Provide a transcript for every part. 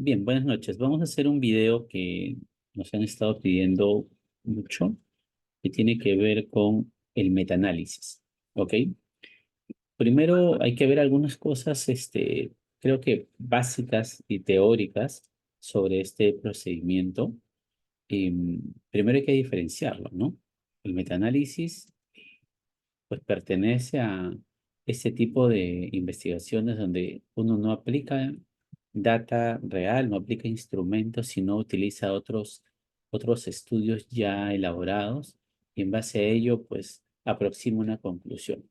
Bien, buenas noches. Vamos a hacer un video que nos han estado pidiendo mucho, que tiene que ver con el metaanálisis. ¿Ok? Primero hay que ver algunas cosas, creo que básicas y teóricas sobre este procedimiento. Primero hay que diferenciarlo, ¿no? El metaanálisis, pues pertenece a ese tipo de investigaciones donde uno no aplica data real, no aplica instrumentos, sino utiliza otros estudios ya elaborados y en base a ello, pues aproxima una conclusión.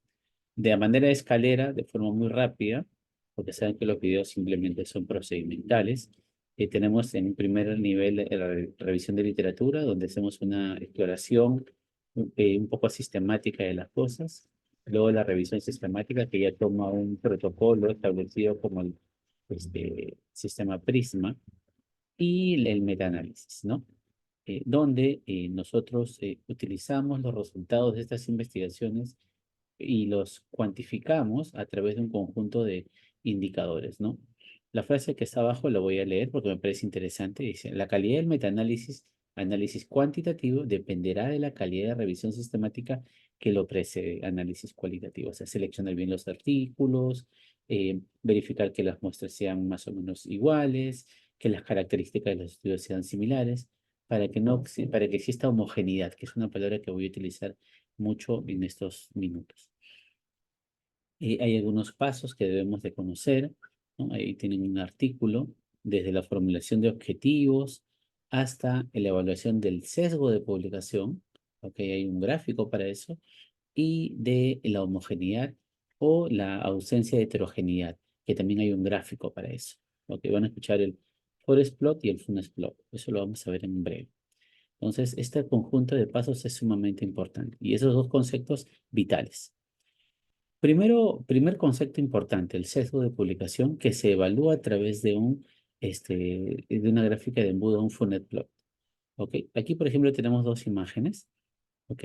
De manera de escalera, de forma muy rápida, porque saben que los videos simplemente son procedimentales. Tenemos en un primer nivel la revisión de literatura, donde hacemos una exploración un poco sistemática de las cosas. Luego la revisión sistemática, que ya toma un protocolo establecido como el sistema Prisma, y el metaanálisis, ¿no? Donde nosotros utilizamos los resultados de estas investigaciones y los cuantificamos a través de un conjunto de indicadores, ¿no? La frase que está abajo la voy a leer porque me parece interesante. Dice, la calidad del metaanálisis, análisis cuantitativo, dependerá de la calidad de revisión sistemática que lo precede, análisis cualitativo. O sea, seleccionar bien los artículos, verificar que las muestras sean más o menos iguales, que las características de los estudios sean similares, para que no, para que exista homogeneidad, que es una palabra que voy a utilizar mucho en estos minutos. Hay algunos pasos que debemos de conocer, ¿no? Ahí tienen un artículo, desde la formulación de objetivos hasta la evaluación del sesgo de publicación, ¿ok? Hay un gráfico para eso, y de la homogeneidad o la ausencia de heterogeneidad, que también hay un gráfico para eso. ¿Ok? Van a escuchar el forest plot y el funnest plot. Eso lo vamos a ver en breve. Entonces, este conjunto de pasos es sumamente importante y esos dos conceptos vitales. Primer concepto importante, el sesgo de publicación que se evalúa a través de una gráfica de embudo, un Funnest plot. ¿Ok? Aquí, por ejemplo, tenemos dos imágenes, ¿ok?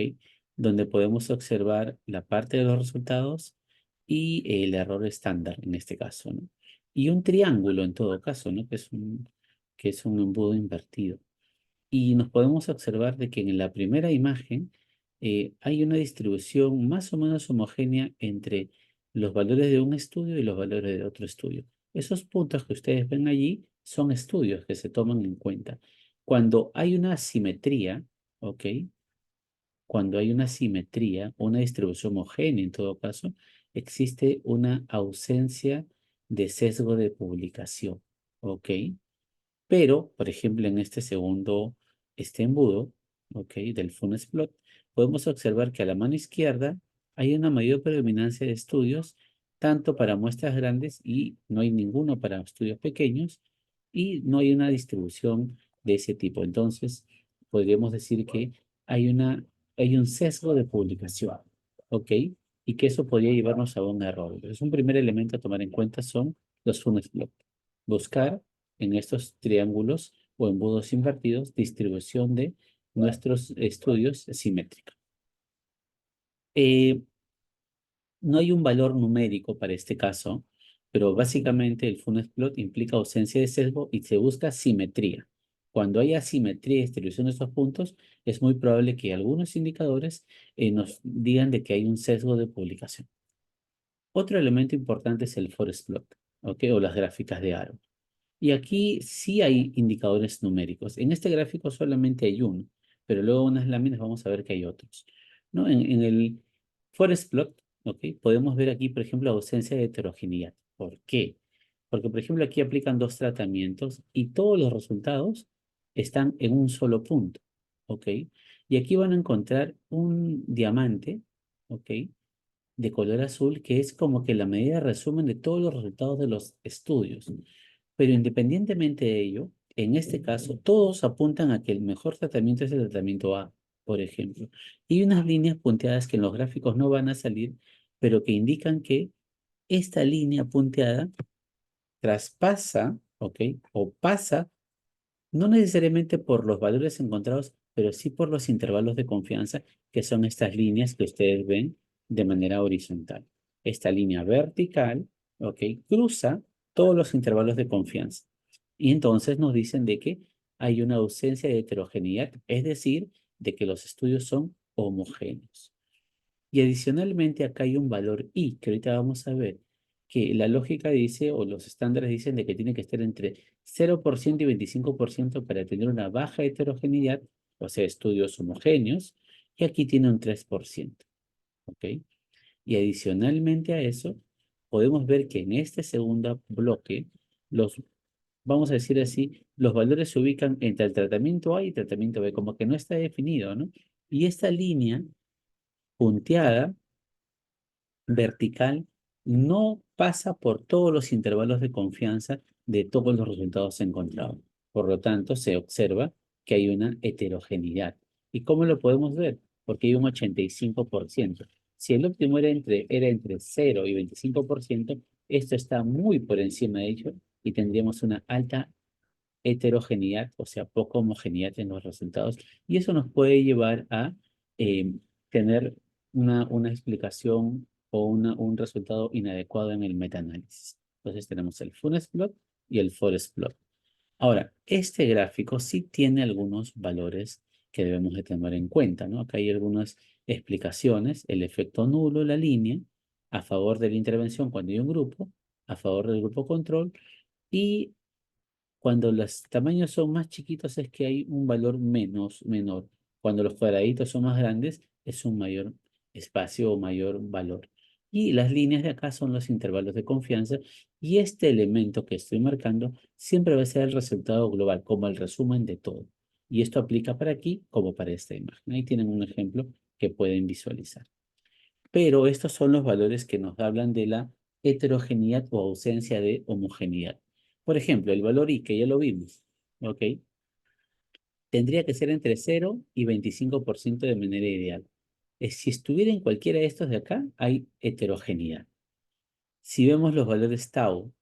Donde podemos observar la parte de los resultados y el error estándar en este caso, ¿no? Y un triángulo en todo caso, ¿no? Que es un embudo invertido. Y nos podemos observar de que en la primera imagen hay una distribución más o menos homogénea entre los valores de un estudio y los valores de otro estudio. Esos puntos que ustedes ven allí son estudios que se toman en cuenta. Cuando hay una asimetría, ¿ok? Cuando hay una simetría, una distribución homogénea en todo caso, existe una ausencia de sesgo de publicación, ¿ok? Pero, por ejemplo, en este segundo, este embudo, ¿ok? Del Funnest plot, podemos observar que a la mano izquierda hay una mayor predominancia de estudios, tanto para muestras grandes y no hay ninguno para estudios pequeños, y no hay una distribución de ese tipo. Entonces, podríamos decir que hay hay un sesgo de publicación, ¿ok? Y que eso podría llevarnos a un error. Entonces, un primer elemento a tomar en cuenta son los Funnest plot. Buscar en estos triángulos o embudos invertidos distribución de nuestros estudios simétrica. Eh, no hay un valor numérico para este caso, pero básicamente el Funnest plot implica ausencia de sesgo y se busca simetría. Cuando hay asimetría y distribución de estos puntos, es muy probable que algunos indicadores nos digan de que hay un sesgo de publicación. Otro elemento importante es el forest plot, ¿ok? O las gráficas de aro. Y aquí sí hay indicadores numéricos. En este gráfico solamente hay uno, pero luego en unas láminas vamos a ver que hay otros, ¿no? En el forest plot, ¿ok? Podemos ver aquí, por ejemplo, ausencia de heterogeneidad. ¿Por qué? Porque, por ejemplo, aquí aplican dos tratamientos y todos los resultados están en un solo punto, ¿ok? Y aquí van a encontrar un diamante, ¿ok? De color azul, que es como que la medida de resumen de todos los resultados de los estudios. Pero independientemente de ello, en este caso, todos apuntan a que el mejor tratamiento es el tratamiento A, por ejemplo. Y unas líneas punteadas que en los gráficos no van a salir, pero que indican que esta línea punteada traspasa, ¿ok? O pasa, no necesariamente por los valores encontrados, pero sí por los intervalos de confianza, que son estas líneas que ustedes ven de manera horizontal. Esta línea vertical, ¿ok? Cruza todos los intervalos de confianza. Y entonces nos dicen de que hay una ausencia de heterogeneidad, es decir, de que los estudios son homogéneos. Y adicionalmente acá hay un valor I, que ahorita vamos a ver, que la lógica dice, o los estándares dicen de que tiene que estar entre 0% y 25% para tener una baja heterogeneidad, o sea, estudios homogéneos, y aquí tiene un 3%, ¿ok? Y adicionalmente a eso, podemos ver que en este segundo bloque, los, vamos a decir así, los valores se ubican entre el tratamiento A y el tratamiento B, como que no está definido, ¿no? Y esta línea punteada vertical no pasa por todos los intervalos de confianza de todos los resultados encontrados. Por lo tanto, se observa que hay una heterogeneidad. ¿Y cómo lo podemos ver? Porque hay un 85%. Si el óptimo era entre 0 y 25%, esto está muy por encima de ello y tendríamos una alta heterogeneidad, o sea, poca homogeneidad en los resultados. Y eso nos puede llevar a eh, tener una explicación o un resultado inadecuado en el metaanálisis. Entonces tenemos el Funes plot y el Forest plot. Ahora, este gráfico sí tiene algunos valores que debemos de tener en cuenta, ¿no? Acá hay algunas explicaciones, el efecto nulo, la línea, a favor de la intervención cuando hay un grupo, a favor del grupo control, y cuando los tamaños son más chiquitos es que hay un valor menor. Cuando los cuadraditos son más grandes es un mayor espacio o mayor valor. Y las líneas de acá son los intervalos de confianza y este elemento que estoy marcando siempre va a ser el resultado global, como el resumen de todo. Y esto aplica para aquí como para esta imagen. Ahí tienen un ejemplo que pueden visualizar. Pero estos son los valores que nos hablan de la heterogeneidad o ausencia de homogeneidad. Por ejemplo, el valor I, que ya lo vimos, ¿ok? Tendría que ser entre 0 y 25% de manera ideal. Si estuviera en cualquiera de estos de acá, hay heterogeneidad. Si vemos los valores tau,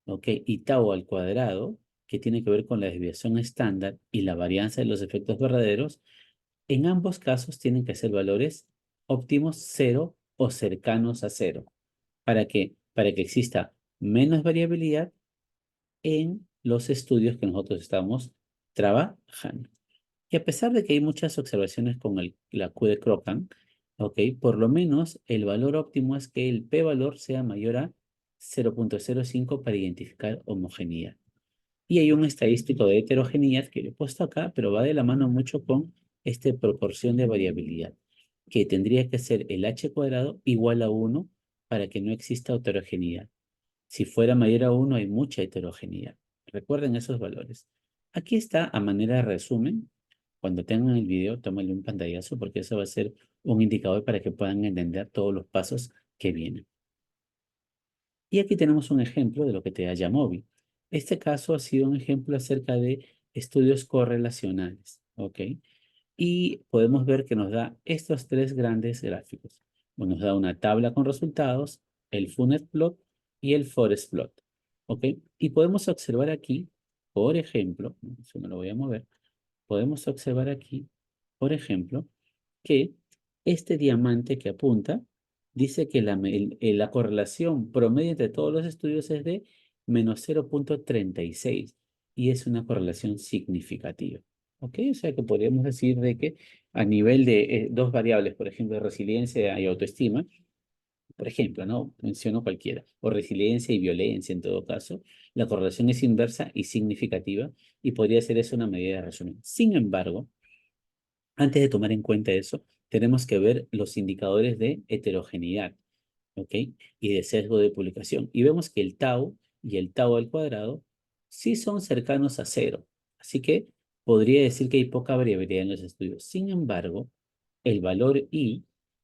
¿ok? Y tau al cuadrado, que tiene que ver con la desviación estándar y la varianza de los efectos verdaderos, en ambos casos tienen que ser valores óptimos 0 o cercanos a 0. ¿Para qué? Para que exista menos variabilidad en los estudios que nosotros estamos trabajando. Y a pesar de que hay muchas observaciones con la Q de Crochan, ¿ok? Por lo menos el valor óptimo es que el p-valor sea mayor a 0.05 para identificar homogeneidad. Y hay un estadístico de heterogeneidad que le he puesto acá, pero va de la mano mucho con esta proporción de variabilidad, que tendría que ser el h cuadrado igual a 1 para que no exista heterogeneidad. Si fuera mayor a 1 hay mucha heterogeneidad. Recuerden esos valores. Aquí está a manera de resumen. Cuando tengan el video, tómenle un pantallazo porque eso va a ser un indicador para que puedan entender todos los pasos que vienen. Y aquí tenemos un ejemplo de lo que te da Yamovi. Este caso ha sido un ejemplo acerca de estudios correlacionales, ¿ok? Y podemos ver que nos da estos tres grandes gráficos. Bueno, nos da una tabla con resultados, el Funet plot y el Forest plot, ¿ok? Y podemos observar aquí, por ejemplo, eso no lo voy a mover, podemos observar aquí, por ejemplo, que este diamante que apunta dice que la correlación promedio entre todos los estudios es de menos 0.36 y es una correlación significativa. ¿Ok? O sea que podríamos decir de que a nivel de dos variables, por ejemplo, resiliencia y autoestima, por ejemplo, ¿no? Menciono cualquiera, o resiliencia y violencia en todo caso, la correlación es inversa y significativa y podría ser eso una medida de resumen. Sin embargo, antes de tomar en cuenta eso, tenemos que ver los indicadores de heterogeneidad, ¿ok? Y de sesgo de publicación. Y vemos que el tau y el tau al cuadrado sí son cercanos a 0. Así que podría decir que hay poca variabilidad en los estudios. Sin embargo, el valor I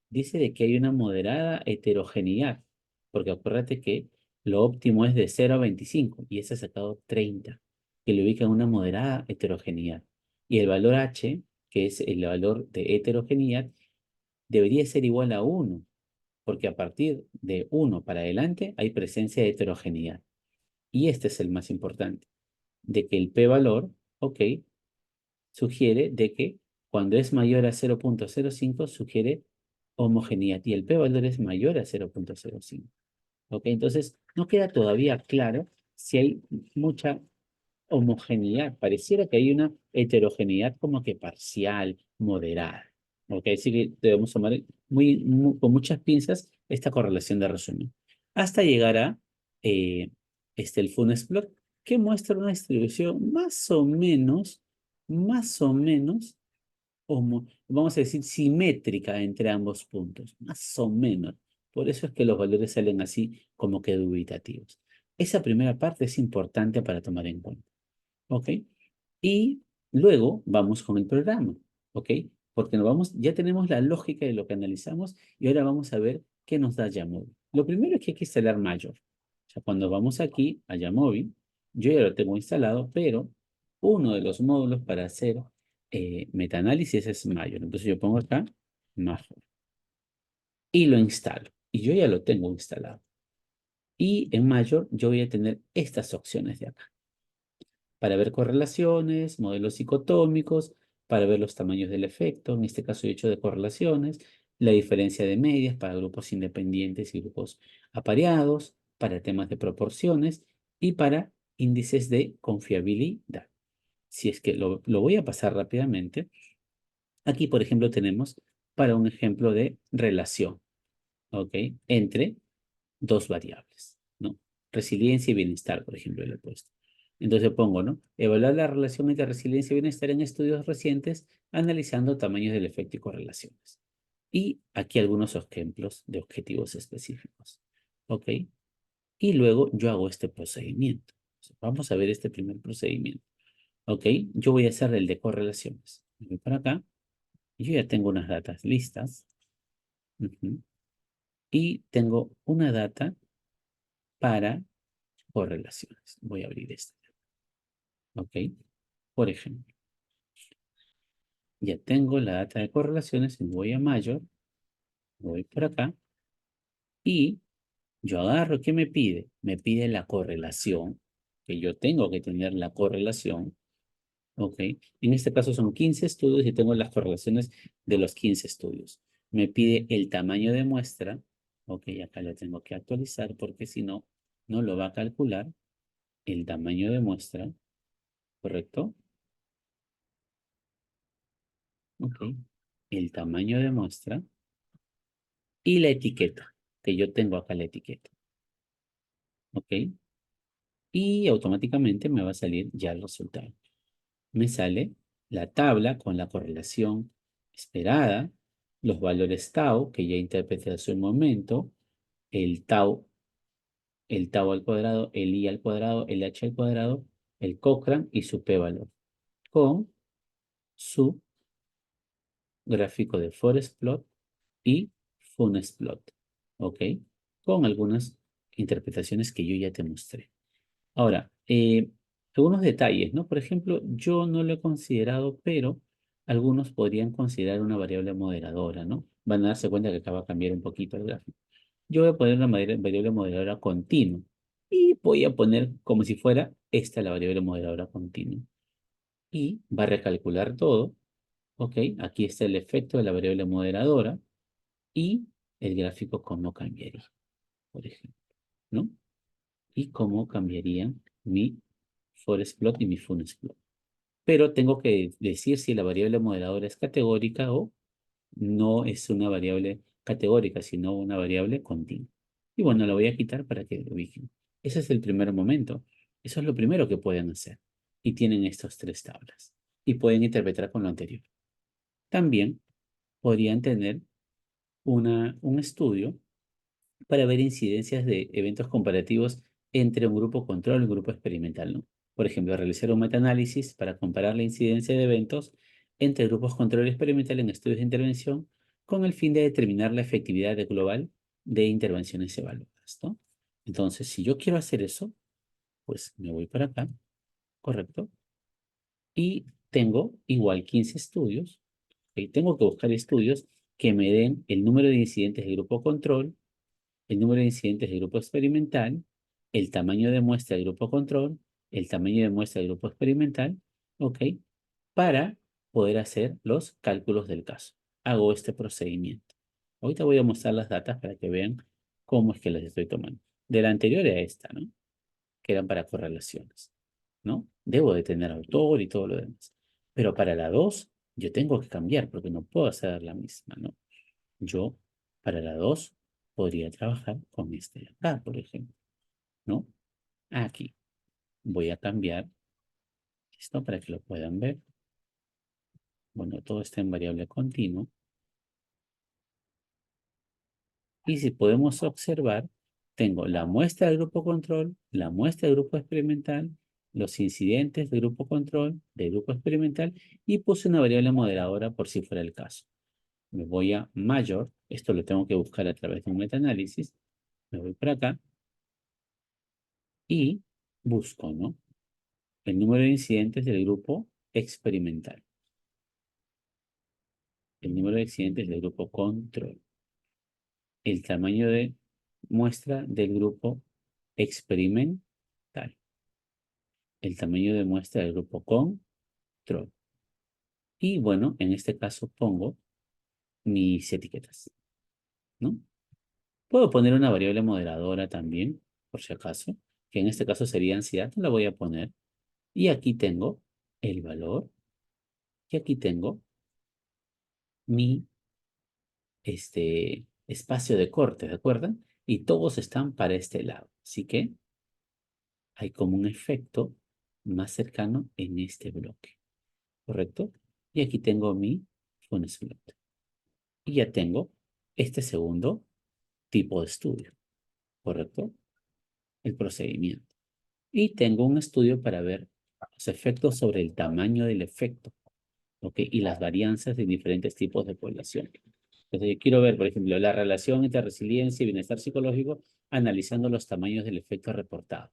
dice de que hay una moderada heterogeneidad, porque acuérdate que lo óptimo es de 0 a 25 y ese ha sacado 30, que le ubica en una moderada heterogeneidad. Y el valor H, que es el valor de heterogeneidad, debería ser igual a 1 porque a partir de 1 para adelante hay presencia de heterogeneidad. Y este es el más importante, de que el p-valor, ok, sugiere de que cuando es mayor a 0.05 sugiere homogeneidad y el p-valor es mayor a 0.05. Ok, entonces no queda todavía claro si hay mucha homogeneidad, pareciera que hay una heterogeneidad como que parcial, moderada. ¿Ok? Así que debemos tomar con muchas pinzas esta correlación de resumen. Hasta llegar a el Funes plot, que muestra una distribución más o menos, vamos a decir, simétrica entre ambos puntos, más o menos. Por eso es que los valores salen así como que dubitativos. Esa primera parte es importante para tomar en cuenta. ¿Ok? Y luego vamos con el programa. ¿Ok? Porque ya tenemos la lógica de lo que analizamos y ahora vamos a ver qué nos da Jamovi. Lo primero es que hay que instalar Major. O sea, cuando vamos aquí a Jamovi, yo ya lo tengo instalado, pero uno de los módulos para hacer metaanálisis es Major. Entonces yo pongo acá Major y lo instalo. Y yo ya lo tengo instalado. Y en Major yo voy a tener estas opciones de acá para ver correlaciones, modelos dicotómicos, para ver los tamaños del efecto, en este caso he hecho de correlaciones, la diferencia de medias para grupos independientes y grupos apareados, para temas de proporciones y para índices de confiabilidad. Si es que lo voy a pasar rápidamente, aquí por ejemplo tenemos para un ejemplo de relación, ¿ok? Entre dos variables, ¿no? Resiliencia y bienestar, por ejemplo, le he puesto. Entonces pongo, ¿no? Evaluar la relación entre resiliencia y bienestar en estudios recientes, analizando tamaños del efecto y correlaciones. Y aquí algunos ejemplos de objetivos específicos, ¿ok? Y luego yo hago este procedimiento. Vamos a ver este primer procedimiento, ¿ok? Yo voy a hacer el de correlaciones. Voy para acá. Yo ya tengo unas datas listas. Ujú. Y tengo una data para correlaciones. Voy a abrir esta. ¿Ok? Por ejemplo, ya tengo la data de correlaciones, voy a mayor, voy por acá y yo agarro, ¿qué me pide? Me pide la correlación, que yo tengo que tener la correlación, ¿ok? En este caso son 15 estudios y tengo las correlaciones de los 15 estudios. Me pide el tamaño de muestra, ¿ok? Acá lo tengo que actualizar porque si no, no lo va a calcular. El tamaño de muestra, ¿correcto? ¿Ok? El tamaño de muestra y la etiqueta, que yo tengo acá la etiqueta, ¿ok? Y automáticamente me va a salir ya el resultado. Me sale la tabla con la correlación esperada, los valores tau, que ya interpreté hace un momento, el tau, el tau al cuadrado, el i al cuadrado, el h al cuadrado, el Cochrane y su p-valor, con su gráfico de forest plot y funnest plot, ¿ok? Con algunas interpretaciones que yo ya te mostré. Ahora, algunos detalles, ¿no? Por ejemplo, yo no lo he considerado, pero algunos podrían considerar una variable moderadora, ¿no? Van a darse cuenta que acaba de cambiar un poquito el gráfico. Yo voy a poner una variable moderadora continua y voy a poner como si fuera esta la variable moderadora continua. Y va a recalcular todo, ¿ok? Aquí está el efecto de la variable moderadora y el gráfico cómo cambiaría, por ejemplo, ¿no? Y cómo cambiarían mi forest plot y mi funnest plot. Pero tengo que decir si la variable moderadora es categórica o no es una variable categórica, sino una variable continua. Y bueno, la voy a quitar para que lo ubiquen. Ese es el primer momento. Eso es lo primero que pueden hacer. Y tienen estas tres tablas. Y pueden interpretar con lo anterior. También podrían tener un estudio para ver incidencias de eventos comparativos entre un grupo control y un grupo experimental, ¿no? Por ejemplo, realizar un metaanálisis para comparar la incidencia de eventos entre grupos control y experimental en estudios de intervención con el fin de determinar la efectividad global de intervenciones evaluadas, ¿no? Entonces, si yo quiero hacer eso, pues me voy para acá, ¿correcto? Y tengo igual 15 estudios. ¿Ok? Tengo que buscar estudios que me den el número de incidentes de grupo control, el número de incidentes del grupo experimental, el tamaño de muestra del grupo control, el tamaño de muestra del grupo experimental, ¿ok? Para poder hacer los cálculos del caso. Hago este procedimiento. Ahorita voy a mostrar las datas para que vean cómo es que las estoy tomando. De la anterior a esta, ¿no? Que eran para correlaciones. ¿no? Debo de tener autor y todo lo demás. Pero para la 2 yo tengo que cambiar porque no puedo hacer la misma, ¿no? Yo, para la 2 podría trabajar con este de acá, por ejemplo, ¿no? Aquí. Voy a cambiar esto para que lo puedan ver. Bueno, todo está en variable continuo. Y si podemos observar, tengo la muestra del grupo control, la muestra del grupo experimental, los incidentes del grupo control, del grupo experimental, y puse una variable moderadora por si fuera el caso. Me voy a mayor, esto lo tengo que buscar a través de un metaanálisis, me voy por acá y busco, ¿no? El número de incidentes del grupo experimental, el número de incidentes del grupo control, el tamaño de muestra del grupo experimental, el tamaño de muestra del grupo control. Y bueno, en este caso pongo mis etiquetas, ¿no? Puedo poner una variable moderadora también, por si acaso, que en este caso sería ansiedad, la voy a poner. Y aquí tengo el valor, y aquí tengo mi espacio de corte, ¿de acuerdo? Y todos están para este lado. Así que hay como un efecto más cercano en este bloque, ¿correcto? Y aquí tengo mi FunSplot. Y ya tengo este segundo tipo de estudio, ¿correcto? El procedimiento. Y tengo un estudio para ver los efectos sobre el tamaño del efecto, ¿ok? Y las varianzas de diferentes tipos de población. Entonces, yo quiero ver, por ejemplo, la relación entre resiliencia y bienestar psicológico analizando los tamaños del efecto reportado.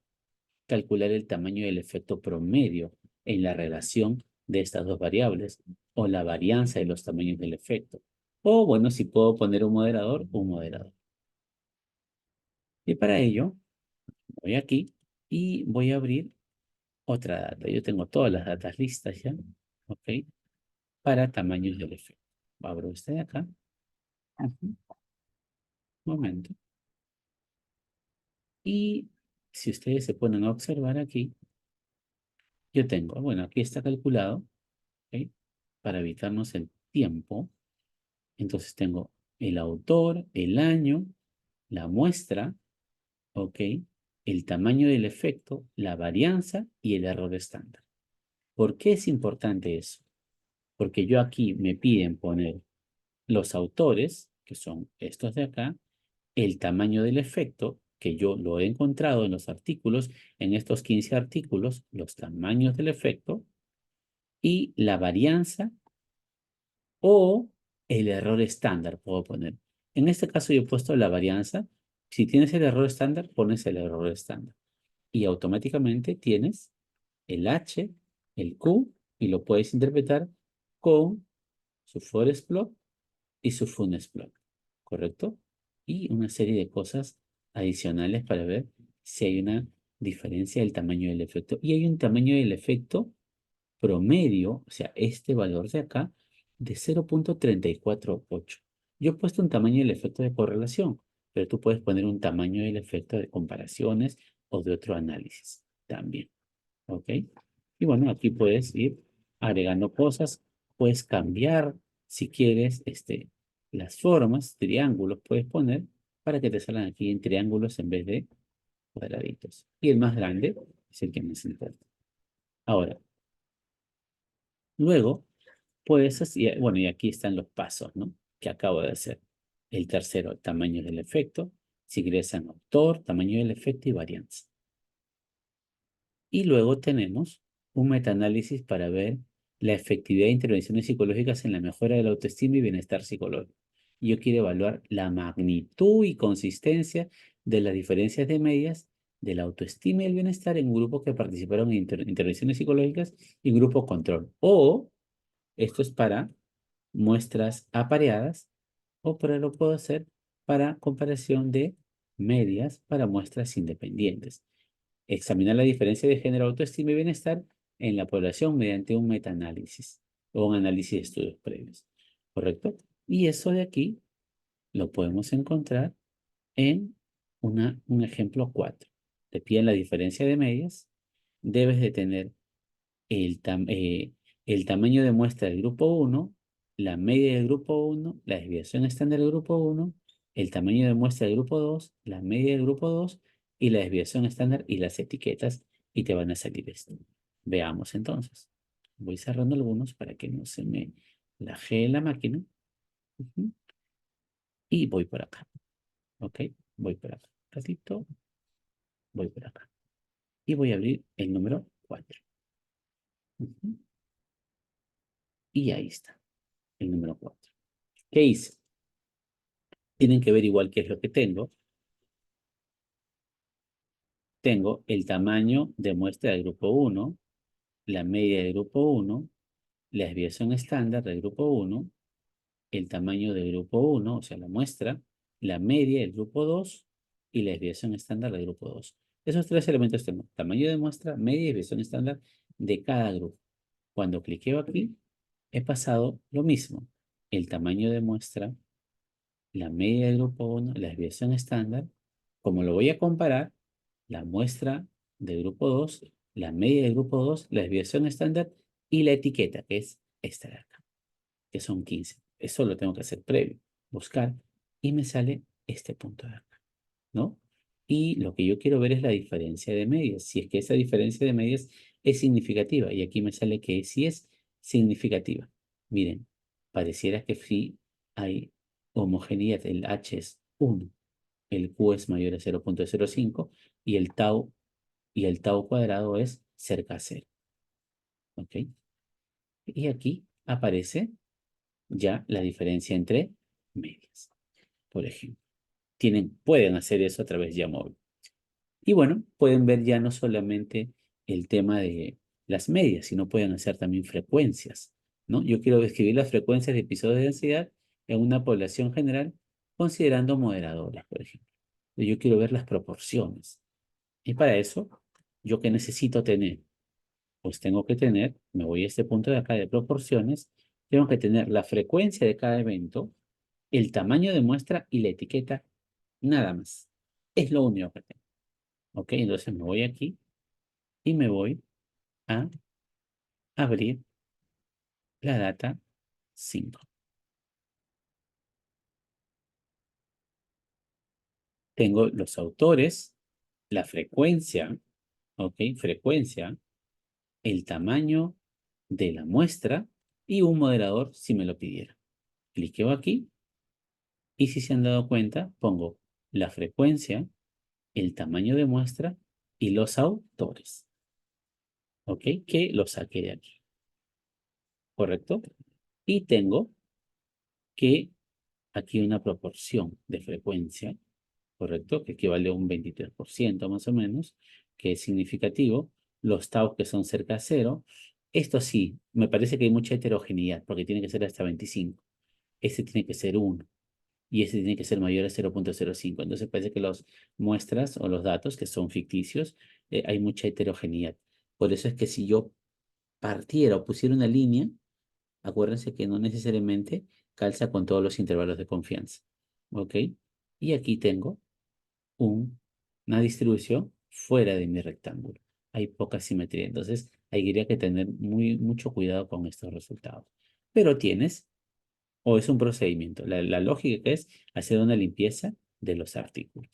Calcular el tamaño del efecto promedio en la relación de estas dos variables o la varianza de los tamaños del efecto. O, bueno, si puedo poner un moderador, un moderador. Y para ello, voy aquí y voy a abrir otra data. Yo tengo todas las datas listas ya, ¿ok? Para tamaños del efecto. Abro este de acá. Ujú. Un momento. Y si ustedes se ponen a observar aquí, yo tengo, bueno, aquí está calculado, ¿ok? Para evitarnos el tiempo. Entonces tengo el autor, el año, la muestra, ¿ok? El tamaño del efecto, la varianza y el error estándar. ¿Por qué es importante eso? Porque yo aquí me piden poner los autores, que son estos de acá, el tamaño del efecto, que yo lo he encontrado en los artículos, en estos 15 artículos, los tamaños del efecto, y la varianza o el error estándar, puedo poner. En este caso yo he puesto la varianza. Si tienes el error estándar, pones el error estándar. Y automáticamente tienes el H, el Q, y lo puedes interpretar con su forest plot y su funnest plot, ¿correcto? Y una serie de cosas adicionales para ver si hay una diferencia del tamaño del efecto. Y hay un tamaño del efecto promedio, o sea, este valor de acá, de 0,348. Yo he puesto un tamaño del efecto de correlación, pero tú puedes poner un tamaño del efecto de comparaciones o de otro análisis también, ¿ok? Y bueno, aquí puedes ir agregando cosas, puedes cambiar, si quieres, las formas, triángulos puedes poner para que te salgan aquí en triángulos en vez de cuadraditos. Y el más grande es el que más importa. Ahora, luego, puedes hacer, bueno, y aquí están los pasos, ¿no? Que acabo de hacer. El tercero, tamaño del efecto. Si ingresan autor, tamaño del efecto y varianza. Y luego tenemos un metaanálisis para ver la efectividad de intervenciones psicológicas en la mejora de la autoestima y bienestar psicológico. Y yo quiero evaluar la magnitud y consistencia de las diferencias de medias de la autoestima y el bienestar en grupos que participaron en intervenciones psicológicas y grupos control. O esto es para muestras apareadas o pero lo puedo hacer para comparación de medias para muestras independientes. Examinar la diferencia de género, autoestima y bienestar en la población mediante un metaanálisis o un análisis de estudios previos. ¿Correcto? Y eso de aquí lo podemos encontrar en un ejemplo 4. Te piden la diferencia de medias debes de tener el, el tamaño de muestra del grupo uno, la media del grupo uno, la desviación estándar del grupo uno, el tamaño de muestra del grupo 2, la media del grupo 2 y la desviación estándar y las etiquetas y te van a salir esto. Veamos entonces. Voy cerrando algunos para que no se me lajee la máquina. Ujú. Y voy por acá. ¿Ok? Voy por acá. Ratito. Voy por acá. Y voy a abrir el número 4. Ujú. Y ahí está, el número 4. ¿Qué hice? Tienen que ver igual qué es lo que tengo. Tengo el tamaño de muestra del grupo uno, la media del grupo uno, la desviación estándar del grupo uno, el tamaño del grupo uno, o sea, la muestra, la media del grupo 2 y la desviación estándar del grupo 2. Esos tres elementos tengo. Tamaño de muestra, media y desviación estándar de cada grupo. Cuando cliqueo aquí, he pasado lo mismo. El tamaño de muestra, la media del grupo uno, la desviación estándar. Como lo voy a comparar, la muestra del grupo 2, la media del grupo 2, la desviación estándar y la etiqueta, que es esta de acá, que son 15. Eso lo tengo que hacer previo, buscar, y me sale este punto de acá, ¿no? Y lo que yo quiero ver es la diferencia de medias, si es que esa diferencia de medias es significativa, y aquí me sale que sí es significativa. Miren, pareciera que sí hay homogeneidad, el H es 1, el Q es mayor a 0,05 y el tau cuadrado es cerca a 0. ¿Ok? Y aquí aparece ya la diferencia entre medias, por ejemplo. Pueden hacer eso a través de Jamóvil. Y bueno, pueden ver ya no solamente el tema de las medias, sino pueden hacer también frecuencias, ¿no? Yo quiero describir las frecuencias de episodios de densidad en una población general considerando moderadores, por ejemplo. Yo quiero ver las proporciones. Y para eso, ¿yo qué necesito tener? Pues tengo que tener, me voy a este punto de acá de proporciones, tengo que tener la frecuencia de cada evento, el tamaño de muestra y la etiqueta, nada más. Es lo único que tengo. ¿Ok? Entonces me voy aquí y me voy a abrir la data 5. Tengo los autores, la frecuencia, ¿ok? Frecuencia, el tamaño de la muestra y un moderador si me lo pidiera. Cliqueo aquí y si se han dado cuenta, pongo la frecuencia, el tamaño de muestra y los autores, ¿ok? Que los saqué de aquí, ¿correcto? Y tengo que aquí una proporción de frecuencia, ¿correcto? Que equivale a un 23% más o menos, que es significativo. Los tau que son cerca de cero. Esto sí, me parece que hay mucha heterogeneidad, porque tiene que ser hasta 25. Este tiene que ser 1 y este tiene que ser mayor a 0,05. Entonces parece que las muestras o los datos que son ficticios, hay mucha heterogeneidad. Por eso es que si yo partiera o pusiera una línea, acuérdense que no necesariamente calza con todos los intervalos de confianza. ¿Ok? Y aquí tengo una distribución fuera de mi rectángulo. Hay poca simetría, entonces hay que tener mucho cuidado con estos resultados. Pero tienes, o es un procedimiento, la lógica es hacer una limpieza de los artículos.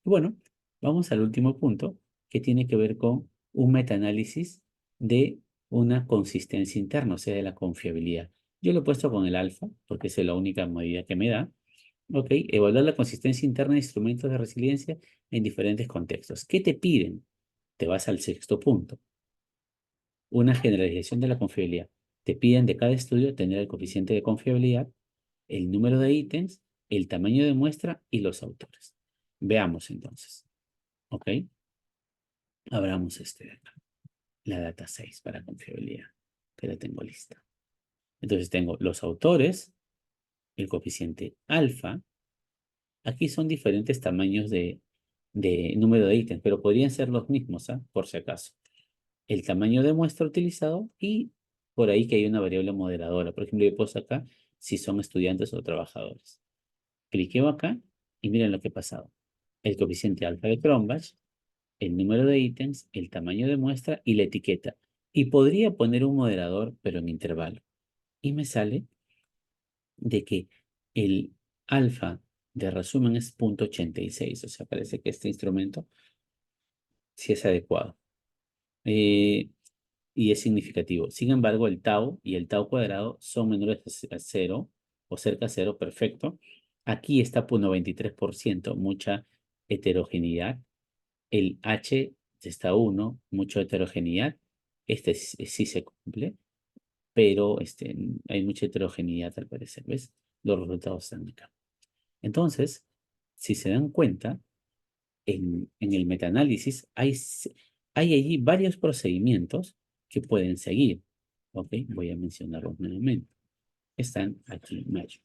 Y bueno, vamos al último punto, que tiene que ver con un metaanálisis de una consistencia interna, o sea, de la confiabilidad. Yo lo he puesto con el alfa, porque es la única medida que me da. Ok, evaluar la consistencia interna de instrumentos de resiliencia en diferentes contextos. ¿Qué te piden? Te vas al sexto punto. Una generalización de la confiabilidad. Te piden de cada estudio tener el coeficiente de confiabilidad, el número de ítems, el tamaño de muestra y los autores. Veamos entonces. Ok, abramos este de acá. La data 6 para confiabilidad, que la tengo lista. Entonces tengo los autores, el coeficiente alfa. Aquí son diferentes tamaños de número de ítems, pero podrían ser los mismos, ¿ah? Por si acaso. El tamaño de muestra utilizado y por ahí que hay una variable moderadora. Por ejemplo, yo puse acá si son estudiantes o trabajadores. Cliqueo acá y miren lo que ha pasado. El coeficiente alfa de Cronbach el número de ítems, el tamaño de muestra y la etiqueta. Y podría poner un moderador, pero en intervalo. Y me sale de que el alfa de resumen es 0.86. O sea, parece que este instrumento sí es adecuado. Eh, y es significativo. Sin embargo, el tau y el tau cuadrado son menores a cero o cerca a cero, perfecto. Aquí está por 93%, mucha heterogeneidad. El H está 1, mucha heterogeneidad. Este sí se cumple, pero hay mucha heterogeneidad al parecer, ¿ves? Los resultados están acá. Entonces, si se dan cuenta, en el metaanálisis hay allí varios procedimientos que pueden seguir. ¿Ok? Voy a mencionarlos nuevamente. Están aquí en mayo.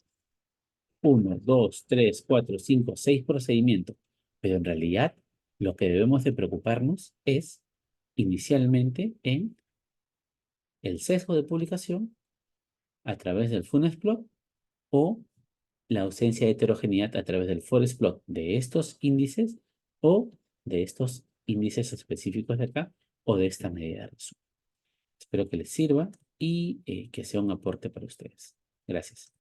1, 2, 3, 4, 5, 6 procedimientos. Pero en realidad, lo que debemos de preocuparnos es inicialmente en el sesgo de publicación a través del Funnest Plot o la ausencia de heterogeneidad a través del Forest Plot de estos índices o de estos índices específicos de acá o de esta medida de resumen. Espero que les sirva y que sea un aporte para ustedes. Gracias.